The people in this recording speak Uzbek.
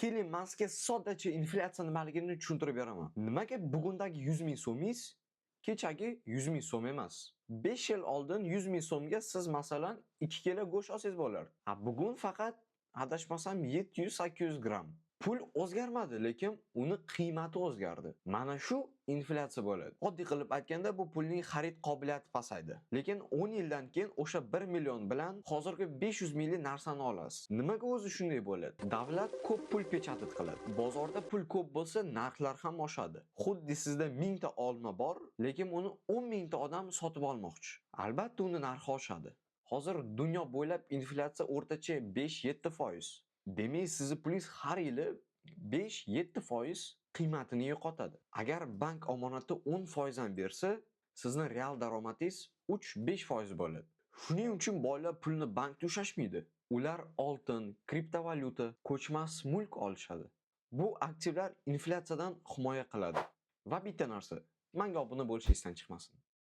Keling, men sizga soddacha inflyatsiya nimaligini tushuntirib beraman. Nimaga bugundagi 100 ming so'mingiz kechagi 100 ming so'm emas? 5 yil oldin 100 ming so'mga siz masalan 2 kilo go'sht olsangiz bo'lardi. Bugun faqat adashmasam 700-800 gram. Pul o'zgarmadi, lekin uni qiymati o'zgardi. Mana shu inflyatsiya bo'ladi. Oddiy qilib aytganda bu pulning xarid qobiliyati pasaydi. Lekin 10 yildan keyin o'sha 1 million bilan hozirgi 500 minglik narsani olasiz. Nimaga o'zi shunday bo'ladi? Davlat ko'p pul pechatit qiladi. Bozorda pul ko'p bo'lsa, narxlar ham oshadi. Xuddi sizda 1000 ta olma bor, lekin uni 10 mingta odam sotib olmoqchi. Albatta uni narxi oshadi. Hozir dunyo bo'ylab inflyatsiya o'rtacha 5-7%. Demak, sizning pulingiz har yili 5-7% qiymatini yo'qotadi. Agar bank omonatni 10% dan bersa, sizning real daromadingiz 3-5% bo'ladi. Shuning uchun boylar pulni bankda ushlashmaydi. Ular oltin, kriptovalyuta, ko'chmas mulk olishadi. Bu aktivlar inflyatsiyadan himoya qiladi. Va bitta narsa, menga obuna bo'lish esdan chiqmasin.